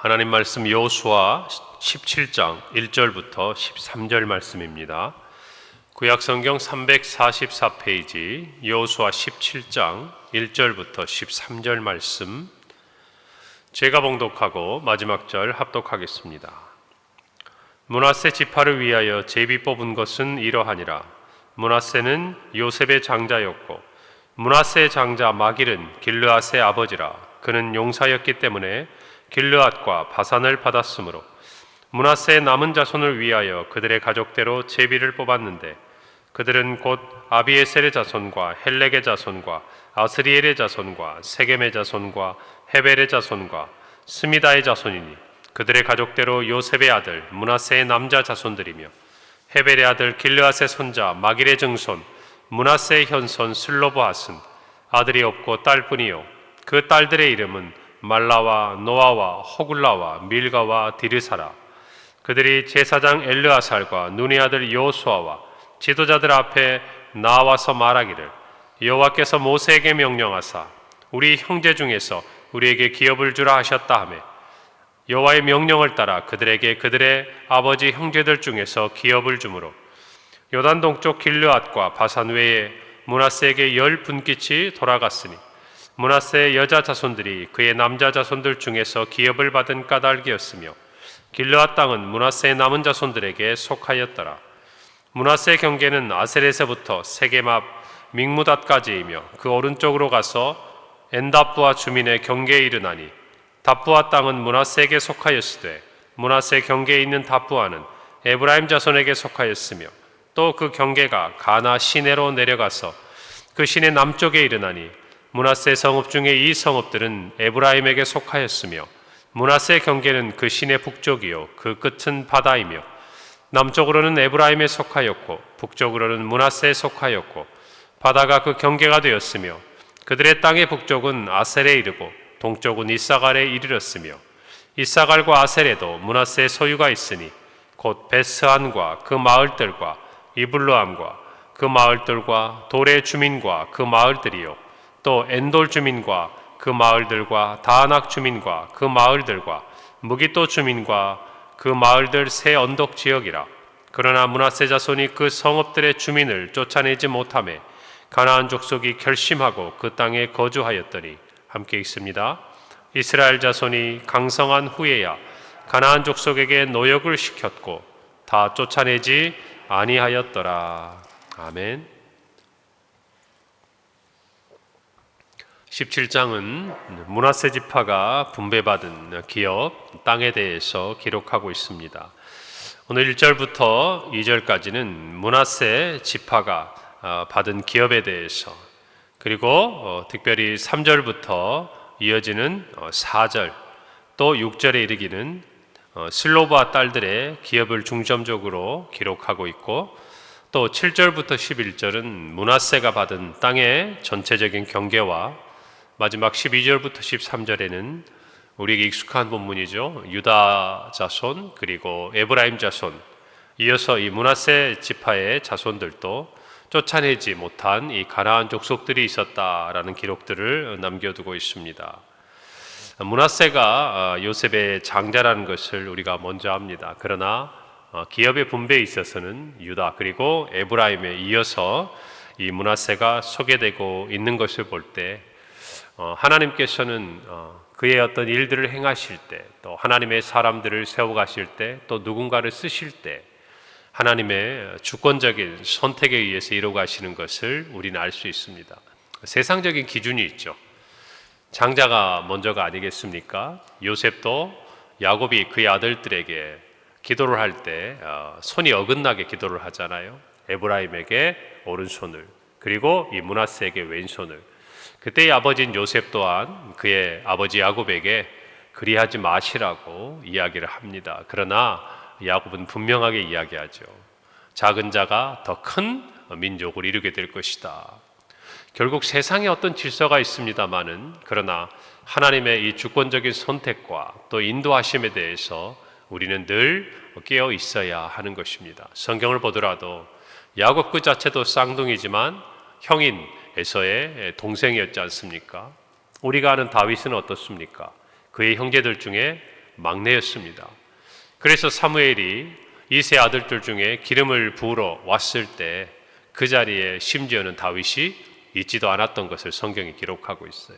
하나님 말씀 여호수아 17장 1절부터 13절 말씀입니다. 구약 성경 344페이지 여호수아 17장 1절부터 13절 말씀, 제가 봉독하고 마지막 절 합독하겠습니다. 므낫세 지파를 위하여 제비 뽑은 것은 이러하니라. 므낫세는 요셉의 장자였고 므낫세의 장자 마길은 길르앗의 아버지라. 그는 용사였기 때문에 길르앗과 바산을 받았으므로 므낫세의 남은 자손을 위하여 그들의 가족대로 제비를 뽑았는데, 그들은 곧 아비에셀의 자손과 헬렉의 자손과 아스리엘의 자손과 세겜의 자손과 헤벨의 자손과 스미다의 자손이니, 그들의 가족대로 요셉의 아들 므낫세의 남자 자손들이며, 헤벨의 아들 길르앗의 손자 마길의 증손 므낫세의 현손 슬로브핫은 아들이 없고 딸뿐이요, 그 딸들의 이름은 말라와 노아와 호글라와 밀가와 디르사라. 그들이 제사장 엘르아살과 눈의 아들 여호수아와 지도자들 앞에 나와서 말하기를, 여호와께서 모세에게 명령하사 우리 형제 중에서 우리에게 기업을 주라 하셨다 하며, 여호와의 명령을 따라 그들에게 그들의 아버지 형제들 중에서 기업을 주므로 요단 동쪽 길르앗과 바산 외에 므낫세에게 10분깃이 돌아갔으니, 므낫세의 여자 자손들이 그의 남자 자손들 중에서 기업을 받은 까닭이었으며, 길르앗 땅은 므낫세의 남은 자손들에게 속하였더라. 므낫세의 경계는 아셀에서부터 세겜 앞 믹무닷까지이며, 그 오른쪽으로 가서 엔다부아 주민의 경계에 이르나니, 답부아 땅은 므낫세에게 속하였으되 므낫세 경계에 있는 답부아는 에브라임 자손에게 속하였으며, 또 그 경계가 가나 시내로 내려가서 그 시내 남쪽에 이르나니, 므낫세 성읍 중에 이 성읍들은 에브라임에게 속하였으며, 므낫세 경계는 그 시내 북쪽이요 그 끝은 바다이며, 남쪽으로는 에브라임에 속하였고 북쪽으로는 므낫세에 속하였고, 바다가 그 경계가 되었으며, 그들의 땅의 북쪽은 아셀에 이르고 동쪽은 이사갈에 이르렀으며, 이사갈과 아셀에도 므낫세의 소유가 있으니, 곧 베스안과 그 마을들과 이블루암과 그 마을들과 돌의 주민과 그 마을들이요, 또 엔돌 주민과 그 마을들과 다낙 주민과 그 마을들과 무기또 주민과 그 마을들 세 언덕 지역이라. 그러나 므낫세 자손이 그 성읍들의 주민을 쫓아내지 못하매 가나안 족속이 결심하고 그 땅에 거주하였더니, 함께 읽습니다. 이스라엘 자손이 강성한 후에야 가나안 족속에게 노역을 시켰고 다 쫓아내지 아니하였더라. 아멘. 17장은 므낫세 지파가 분배받은 기업, 땅에 대해서 기록하고 있습니다. 오늘 1절부터 2절까지는 므낫세 지파가 받은 기업에 대해서, 그리고 특별히 3절부터 이어지는 4절, 또 6절에 이르기는 슬로브아 딸들의 기업을 중점적으로 기록하고 있고, 또 7절부터 11절은 므낫세가 받은 땅의 전체적인 경계와, 마지막 12절부터 13절에는 우리에게 익숙한 본문이죠. 유다 자손 그리고 에브라임 자손, 이어서 이 므낫세 지파의 자손들도 쫓아내지 못한 이 가나안 족속들이 있었다라는 기록들을 남겨두고 있습니다. 므낫세가 요셉의 장자라는 것을 우리가 먼저 압니다. 그러나 기업의 분배에 있어서는 유다 그리고 에브라임에 이어서 이 므낫세가 소개되고 있는 것을 볼 때, 하나님께서는 그의 어떤 일들을 행하실 때, 또 하나님의 사람들을 세워가실 때, 또 누군가를 쓰실 때 하나님의 주권적인 선택에 의해서 이루어가시는 것을 우리는 알 수 있습니다. 세상적인 기준이 있죠. 장자가 먼저가 아니겠습니까? 요셉도 야곱이 그의 아들들에게 기도를 할 때 손이 어긋나게 기도를 하잖아요. 에브라임에게 오른손을, 그리고 이 므낫세에게 왼손을. 그때의 아버지인 요셉 또한 그의 아버지 야곱에게 그리하지 마시라고 이야기를 합니다. 그러나 야곱은 분명하게 이야기하죠. 작은 자가 더 큰 민족을 이루게 될 것이다. 결국 세상에 어떤 질서가 있습니다마는, 그러나 하나님의 이 주권적인 선택과 또 인도하심에 대해서 우리는 늘 깨어 있어야 하는 것입니다. 성경을 보더라도 야곱 그 자체도 쌍둥이지만 형인 에서의 동생이었지 않습니까? 우리가 아는 다윗은 어떻습니까? 그의 형제들 중에 막내였습니다. 그래서 사무엘이 이세 아들들 중에 기름을 부으러 왔을 때 그 자리에 심지어는 다윗이 있지도 않았던 것을 성경이 기록하고 있어요.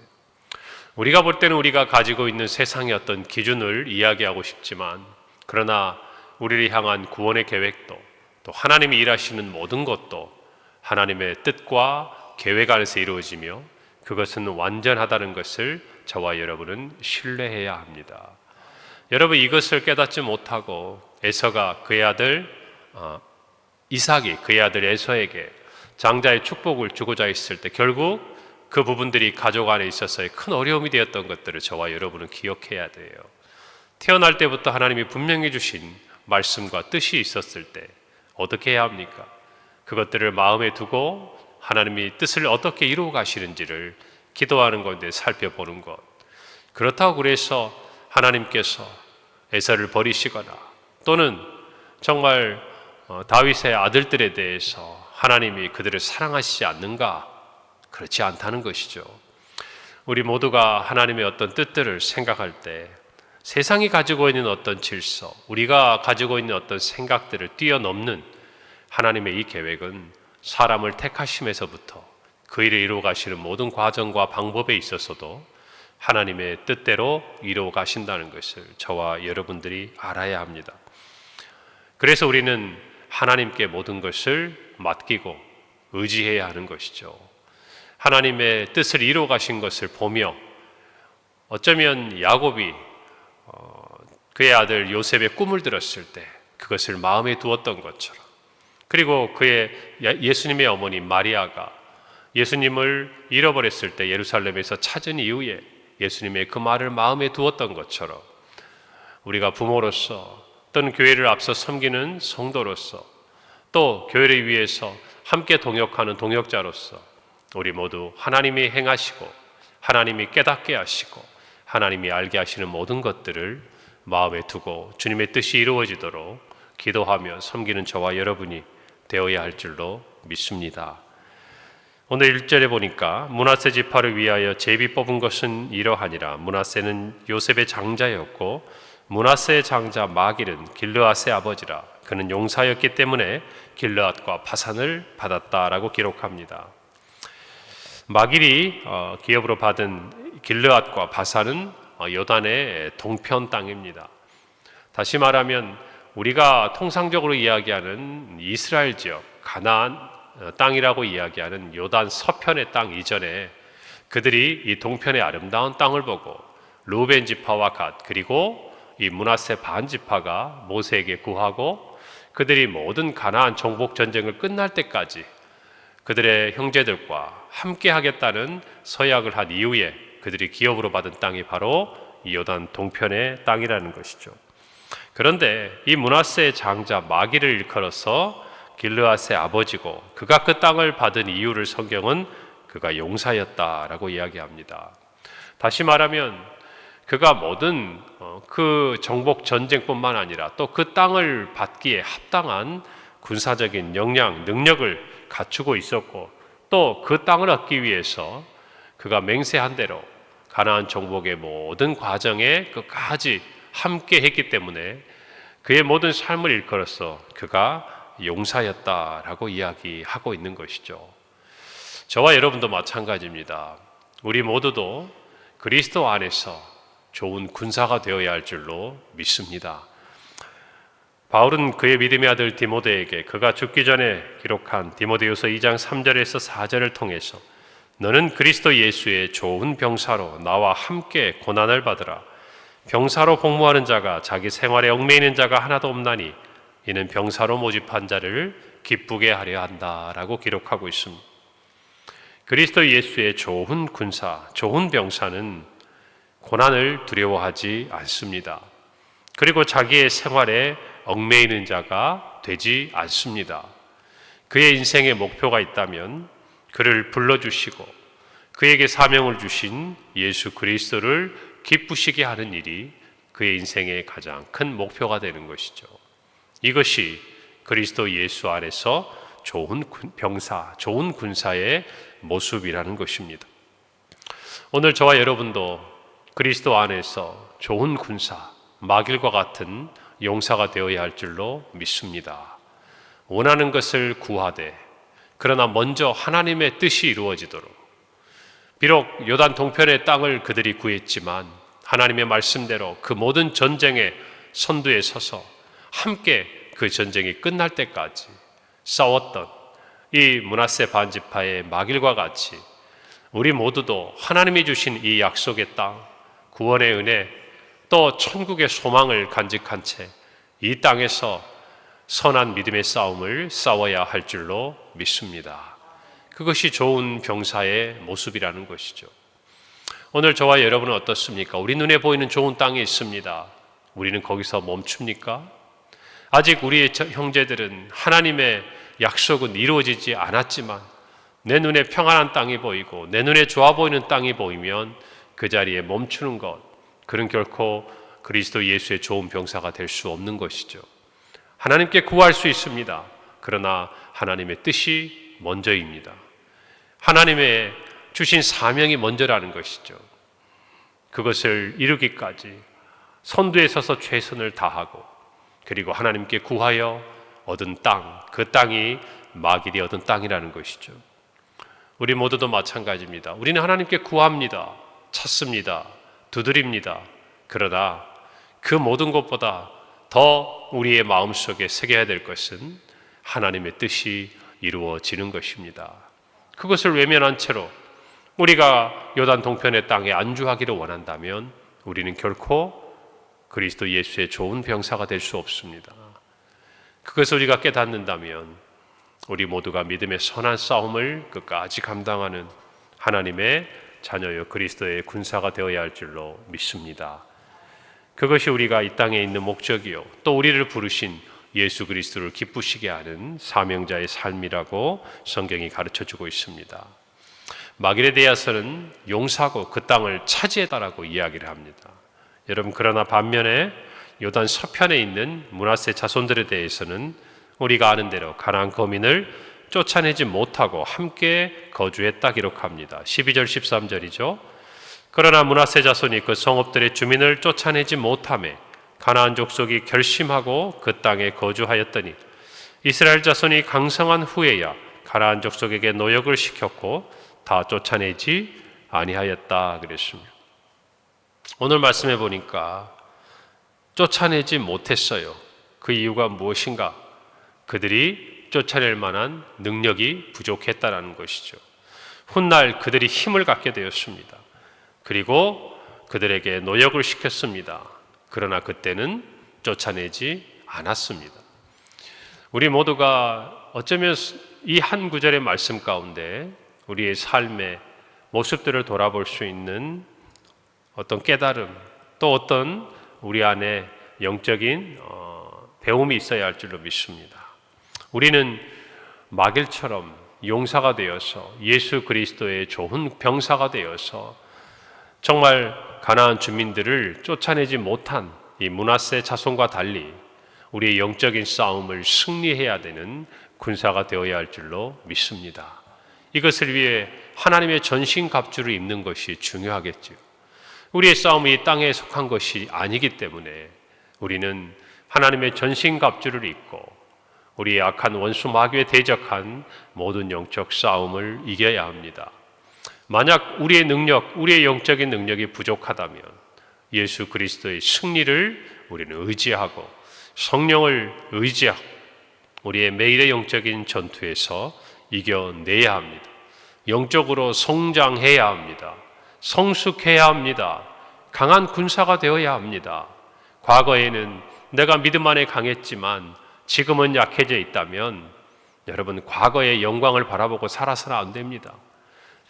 우리가 볼 때는 우리가 가지고 있는 세상의 어떤 기준을 이야기하고 싶지만, 그러나 우리를 향한 구원의 계획도, 또 하나님이 일하시는 모든 것도 하나님의 뜻과 계획 안에서 이루어지며 그것은 완전하다는 것을 저와 여러분은 신뢰해야 합니다. 여러분, 이것을 깨닫지 못하고 에서가 그의 아들 이삭이 그의 아들 에서에게 장자의 축복을 주고자 했을 때 결국 그 부분들이 가족 안에 있어서의 큰 어려움이 되었던 것들을 저와 여러분은 기억해야 돼요. 태어날 때부터 하나님이 분명히 주신 말씀과 뜻이 있었을 때 어떻게 해야 합니까? 그것들을 마음에 두고 하나님이 뜻을 어떻게 이루어 가시는지를 기도하는 건데 살펴보는 것. 그렇다고 그래서 하나님께서 에서를 버리시거나 또는 정말 다윗의 아들들에 대해서 하나님이 그들을 사랑하시지 않는가? 그렇지 않다는 것이죠. 우리 모두가 하나님의 어떤 뜻들을 생각할 때 세상이 가지고 있는 어떤 질서, 우리가 가지고 있는 어떤 생각들을 뛰어넘는 하나님의 이 계획은 사람을 택하심에서부터 그 일을 이루어 가시는 모든 과정과 방법에 있어서도 하나님의 뜻대로 이루어 가신다는 것을 저와 여러분들이 알아야 합니다. 그래서 우리는 하나님께 모든 것을 맡기고 의지해야 하는 것이죠. 하나님의 뜻을 이루어 가신 것을 보며 어쩌면 야곱이 그의 아들 요셉의 꿈을 들었을 때 그것을 마음에 두었던 것처럼, 그리고 그의 예수님의 어머니 마리아가 예수님을 잃어버렸을 때 예루살렘에서 찾은 이후에 예수님의 그 말을 마음에 두었던 것처럼 우리가 부모로서 또는 교회를 앞서 섬기는 성도로서 또 교회를 위해서 함께 동역하는 동역자로서 우리 모두 하나님이 행하시고 하나님이 깨닫게 하시고 하나님이 알게 하시는 모든 것들을 마음에 두고 주님의 뜻이 이루어지도록 기도하며 섬기는 저와 여러분이 되어야 할 줄로 믿습니다. 오늘 1절에 보니까 므낫세 지파를 위하여 제비 뽑은 것은 이러하니라. 므낫세는 요셉의 장자였고 므낫세의 장자 마길은 길르앗의 아버지라. 그는 용사였기 때문에 길르앗과 바산을 받았다라고 기록합니다. 마길이 기업으로 받은 길르앗과 바산은 요단의 동편 땅입니다. 다시 말하면 우리가 통상적으로 이야기하는 이스라엘 지역, 가나안 땅이라고 이야기하는 요단 서편의 땅 이전에 그들이 이 동편의 아름다운 땅을 보고 루벤 지파와 갓 그리고 이 므낫세 반 지파가 모세에게 구하고 그들이 모든 가나안 정복 전쟁을 끝날 때까지 그들의 형제들과 함께 하겠다는 서약을 한 이후에 그들이 기업으로 받은 땅이 바로 이 요단 동편의 땅이라는 것이죠. 그런데 이 므낫세의 장자 마길을 일컬어서 길르앗의 아버지고 그가 그 땅을 받은 이유를 성경은 그가 용사였다라고 이야기합니다. 다시 말하면 그가 모든 그 정복 전쟁뿐만 아니라 또 그 땅을 받기에 합당한 군사적인 역량, 능력을 갖추고 있었고 또 그 땅을 얻기 위해서 그가 맹세한 대로 가나안 정복의 모든 과정에 끝까지 함께 했기 때문에 그의 모든 삶을 일컬어서 그가 용사였다라고 이야기하고 있는 것이죠. 저와 여러분도 마찬가지입니다. 우리 모두도 그리스도 안에서 좋은 군사가 되어야 할 줄로 믿습니다. 바울은 그의 믿음의 아들 디모데에게 그가 죽기 전에 기록한 디모데후서 2장 3절에서 4절을 통해서 너는 그리스도 예수의 좋은 병사로 나와 함께 고난을 받으라. 병사로 복무하는 자가 자기 생활에 얽매이는 자가 하나도 없나니 이는 병사로 모집한 자를 기쁘게 하려 한다라고 기록하고 있습니다. 그리스도 예수의 좋은 군사, 좋은 병사는 고난을 두려워하지 않습니다. 그리고 자기의 생활에 얽매이는 자가 되지 않습니다. 그의 인생의 목표가 있다면 그를 불러주시고 그에게 사명을 주신 예수 그리스도를 기쁘시게 하는 일이 그의 인생의 가장 큰 목표가 되는 것이죠. 이것이 그리스도 예수 안에서 좋은 병사, 좋은 군사의 모습이라는 것입니다. 오늘 저와 여러분도 그리스도 안에서 좋은 군사, 마길과 같은 용사가 되어야 할 줄로 믿습니다. 원하는 것을 구하되 그러나 먼저 하나님의 뜻이 이루어지도록, 비록 요단 동편의 땅을 그들이 구했지만 하나님의 말씀대로 그 모든 전쟁의 선두에 서서 함께 그 전쟁이 끝날 때까지 싸웠던 이 므낫세 반지파의 마길과 같이 우리 모두도 하나님이 주신 이 약속의 땅, 구원의 은혜, 또 천국의 소망을 간직한 채 이 땅에서 선한 믿음의 싸움을 싸워야 할 줄로 믿습니다. 그것이 좋은 병사의 모습이라는 것이죠. 오늘 저와 여러분은 어떻습니까? 우리 눈에 보이는 좋은 땅이 있습니다. 우리는 거기서 멈춥니까? 아직 우리의 형제들은 하나님의 약속은 이루어지지 않았지만 내 눈에 평안한 땅이 보이고 내 눈에 좋아 보이는 땅이 보이면 그 자리에 멈추는 것, 그는 결코 그리스도 예수의 좋은 병사가 될 수 없는 것이죠. 하나님께 구할 수 있습니다. 그러나 하나님의 뜻이 먼저입니다. 하나님의 주신 사명이 먼저라는 것이죠. 그것을 이루기까지 선두에 서서 최선을 다하고 그리고 하나님께 구하여 얻은 땅, 그 땅이 마길이 얻은 땅이라는 것이죠. 우리 모두도 마찬가지입니다. 우리는 하나님께 구합니다. 찾습니다. 두드립니다. 그러나 그 모든 것보다 더 우리의 마음속에 새겨야 될 것은 하나님의 뜻이 이루어지는 것입니다. 그것을 외면한 채로 우리가 요단 동편의 땅에 안주하기를 원한다면 우리는 결코 그리스도 예수의 좋은 병사가 될 수 없습니다. 그것을 우리가 깨닫는다면 우리 모두가 믿음의 선한 싸움을 끝까지 감당하는 하나님의 자녀여 그리스도의 군사가 되어야 할 줄로 믿습니다. 그것이 우리가 이 땅에 있는 목적이요, 또 우리를 부르신 예수 그리스도를 기쁘시게 하는 사명자의 삶이라고 성경이 가르쳐주고 있습니다. 마길에 대해서는 용사고 그 땅을 차지했다라고 이야기를 합니다. 여러분, 그러나 반면에 요단 서편에 있는 므낫세 자손들에 대해서는 우리가 아는 대로 가나안 거민을 쫓아내지 못하고 함께 거주했다 기록합니다. 12절 13절이죠. 그러나 므낫세 자손이 그 성읍들의 주민을 쫓아내지 못하매 가나안 족속이 결심하고 그 땅에 거주하였더니 이스라엘 자손이 강성한 후에야 가나안 족속에게 노역을 시켰고 다 쫓아내지 아니하였다 그랬습니다. 오늘 말씀해 보니까 쫓아내지 못했어요. 그 이유가 무엇인가? 그들이 쫓아낼 만한 능력이 부족했다라는 것이죠. 훗날 그들이 힘을 갖게 되었습니다. 그리고 그들에게 노역을 시켰습니다. 그러나 그때는 쫓아내지 않았습니다. 우리 모두가 어쩌면 이 한 구절의 말씀 가운데 우리의 삶의 모습들을 돌아볼 수 있는 어떤 깨달음, 또 어떤 우리 안에 영적인 배움이 있어야 할 줄로 믿습니다. 우리는 마길처럼 용사가 되어서 예수 그리스도의 좋은 병사가 되어서 정말 가나안 주민들을 쫓아내지 못한 이 므낫세 자손과 달리 우리의 영적인 싸움을 승리해야 되는 군사가 되어야 할 줄로 믿습니다. 이것을 위해 하나님의 전신갑주를 입는 것이 중요하겠죠. 우리의 싸움이 이 땅에 속한 것이 아니기 때문에 우리는 하나님의 전신갑주를 입고 우리의 악한 원수 마귀에 대적한 모든 영적 싸움을 이겨야 합니다. 만약 우리의 능력, 우리의 영적인 능력이 부족하다면 예수 그리스도의 승리를 우리는 의지하고 성령을 의지하고 우리의 매일의 영적인 전투에서 이겨내야 합니다. 영적으로 성장해야 합니다. 성숙해야 합니다. 강한 군사가 되어야 합니다. 과거에는 내가 믿음 안에 강했지만 지금은 약해져 있다면 여러분, 과거의 영광을 바라보고 살아서는 안 됩니다.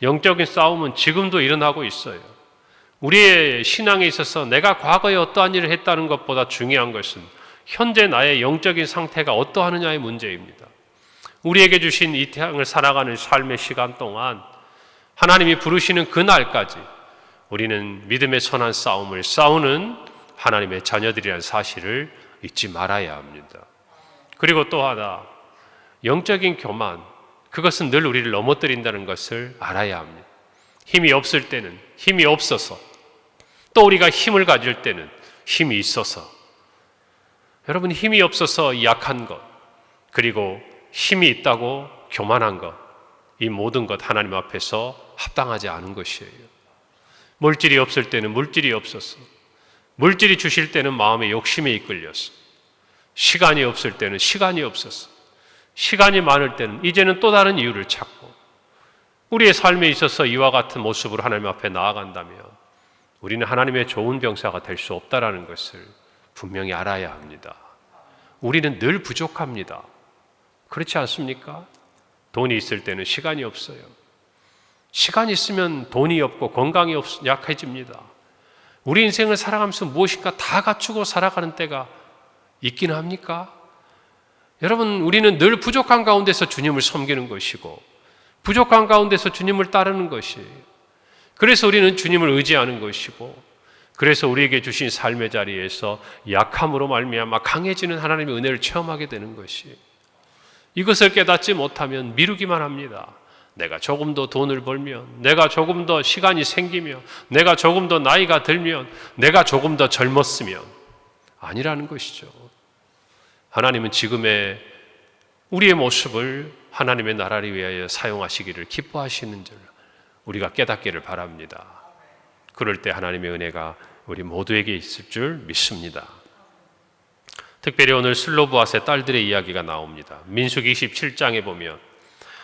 영적인 싸움은 지금도 일어나고 있어요. 우리의 신앙에 있어서 내가 과거에 어떠한 일을 했다는 것보다 중요한 것은 현재 나의 영적인 상태가 어떠하느냐의 문제입니다. 우리에게 주신 이 땅을 살아가는 삶의 시간 동안 하나님이 부르시는 그날까지 우리는 믿음의 선한 싸움을 싸우는 하나님의 자녀들이라는 사실을 잊지 말아야 합니다. 그리고 또 하나, 영적인 교만, 그것은 늘 우리를 넘어뜨린다는 것을 알아야 합니다. 힘이 없을 때는 힘이 없어서, 또 우리가 힘을 가질 때는 힘이 있어서, 여러분 힘이 없어서 약한 것, 그리고 힘이 있다고 교만한 것, 이 모든 것 하나님 앞에서 합당하지 않은 것이에요. 물질이 없을 때는 물질이 없어서, 물질이 주실 때는 마음의 욕심에 이끌려서, 시간이 없을 때는 시간이 없어서, 시간이 많을 때는 이제는 또 다른 이유를 찾고, 우리의 삶에 있어서 이와 같은 모습으로 하나님 앞에 나아간다면 우리는 하나님의 좋은 병사가 될 수 없다라는 것을 분명히 알아야 합니다. 우리는 늘 부족합니다. 그렇지 않습니까? 돈이 있을 때는 시간이 없어요. 시간이 있으면 돈이 없고 건강이 약해집니다. 우리 인생을 살아가면서 무엇인가 다 갖추고 살아가는 때가 있긴 합니까? 여러분, 우리는 늘 부족한 가운데서 주님을 섬기는 것이고 부족한 가운데서 주님을 따르는 것이에요. 그래서 우리는 주님을 의지하는 것이고, 그래서 우리에게 주신 삶의 자리에서 약함으로 말미암아 강해지는 하나님의 은혜를 체험하게 되는 것이에요. 이것을 깨닫지 못하면 미루기만 합니다. 내가 조금 더 돈을 벌면, 내가 조금 더 시간이 생기면, 내가 조금 더 나이가 들면, 내가 조금 더 젊었으면, 아니라는 것이죠. 하나님은 지금의 우리의 모습을 하나님의 나라를 위하여 사용하시기를 기뻐하시는 줄 우리가 깨닫기를 바랍니다. 그럴 때 하나님의 은혜가 우리 모두에게 있을 줄 믿습니다. 특별히 오늘 슬로바앗의 딸들의 이야기가 나옵니다. 민수기 27장에 보면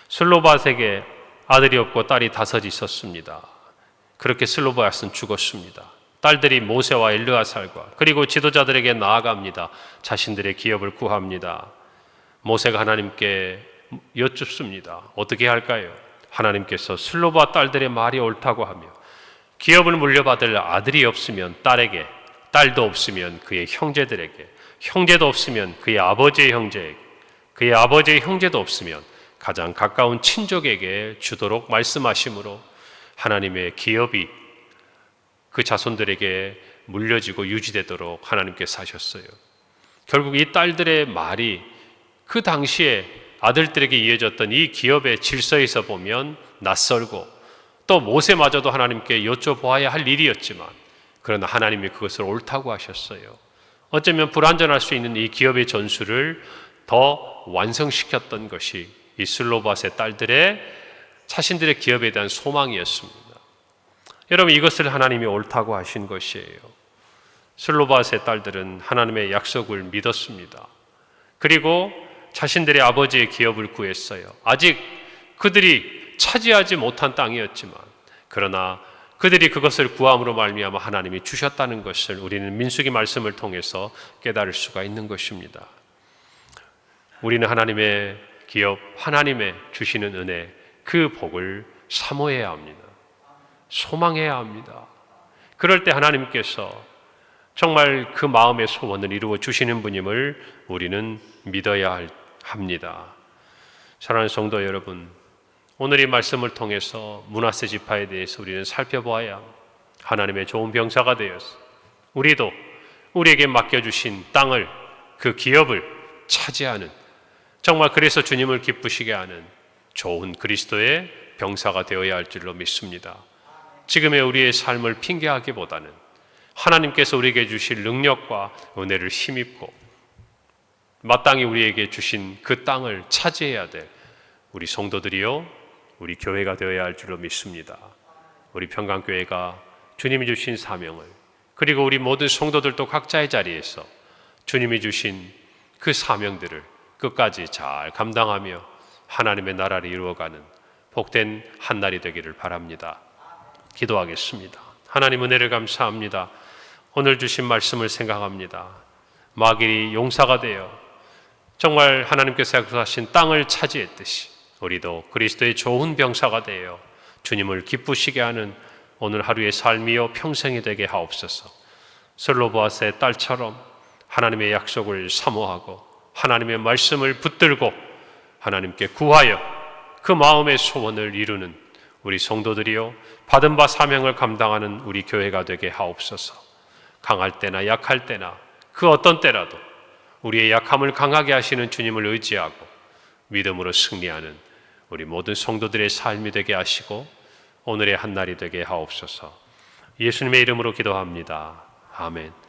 슬로바앗에게 아들이 없고 딸이 5 있었습니다. 그렇게 슬로바앗은 죽었습니다. 딸들이 모세와 엘르아살과 그리고 지도자들에게 나아갑니다. 자신들의 기업을 구합니다. 모세가 하나님께 여쭙습니다. 어떻게 할까요? 하나님께서 슬로바앗 딸들의 말이 옳다고 하며 기업을 물려받을 아들이 없으면 딸에게, 딸도 없으면 그의 형제들에게, 형제도 없으면 그의 아버지의 형제에게, 그의 아버지의 형제도 없으면 가장 가까운 친족에게 주도록 말씀하심으로 하나님의 기업이 그 자손들에게 물려지고 유지되도록 하나님께서 하셨어요. 결국 이 딸들의 말이 그 당시에 아들들에게 이어졌던 이 기업의 질서에서 보면 낯설고 또 모세마저도 하나님께 여쭤보아야 할 일이었지만, 그러나 하나님이 그것을 옳다고 하셨어요. 어쩌면 불완전할 수 있는 이 기업의 전술을 더 완성시켰던 것이 이 슬로바앗의 딸들의 자신들의 기업에 대한 소망이었습니다. 여러분, 이것을 하나님이 옳다고 하신 것이에요. 슬로바앗의 딸들은 하나님의 약속을 믿었습니다. 그리고 자신들의 아버지의 기업을 구했어요. 아직 그들이 차지하지 못한 땅이었지만, 그러나 그들이 그것을 구함으로 말미암아 하나님이 주셨다는 것을 우리는 민수기 말씀을 통해서 깨달을 수가 있는 것입니다. 우리는 하나님의 기업, 하나님의 주시는 은혜, 그 복을 사모해야 합니다. 소망해야 합니다. 그럴 때 하나님께서 정말 그 마음의 소원을 이루어 주시는 분임을 우리는 믿어야 합니다. 사랑하는 성도 여러분, 오늘 이 말씀을 통해서 므낫세 지파에 대해서 우리는 살펴보아야 하나님의 좋은 병사가 되어서 우리도 우리에게 맡겨주신 땅을, 그 기업을 차지하는, 정말 그래서 주님을 기쁘시게 하는 좋은 그리스도의 병사가 되어야 할 줄로 믿습니다. 지금의 우리의 삶을 핑계하기보다는 하나님께서 우리에게 주실 능력과 은혜를 힘입고 마땅히 우리에게 주신 그 땅을 차지해야 될 우리 성도들이요, 우리 교회가 되어야 할 줄로 믿습니다. 우리 평강교회가 주님이 주신 사명을, 그리고 우리 모든 성도들도 각자의 자리에서 주님이 주신 그 사명들을 끝까지 잘 감당하며 하나님의 나라를 이루어가는 복된 한 날이 되기를 바랍니다. 기도하겠습니다. 하나님, 은혜를 감사합니다. 오늘 주신 말씀을 생각합니다. 마귀이 용사가 되어 정말 하나님께서 약속하신 땅을 차지했듯이 우리도 그리스도의 좋은 병사가 되어 주님을 기쁘시게 하는 오늘 하루의 삶이요 평생이 되게 하옵소서. 슬로바앗의 딸처럼 하나님의 약속을 사모하고 하나님의 말씀을 붙들고 하나님께 구하여 그 마음의 소원을 이루는 우리 성도들이요, 받은 바 사명을 감당하는 우리 교회가 되게 하옵소서. 강할 때나 약할 때나 그 어떤 때라도 우리의 약함을 강하게 하시는 주님을 의지하고 믿음으로 승리하는 우리 모든 성도들의 삶이 되게 하시고 오늘의 한 날이 되게 하옵소서. 예수님의 이름으로 기도합니다. 아멘.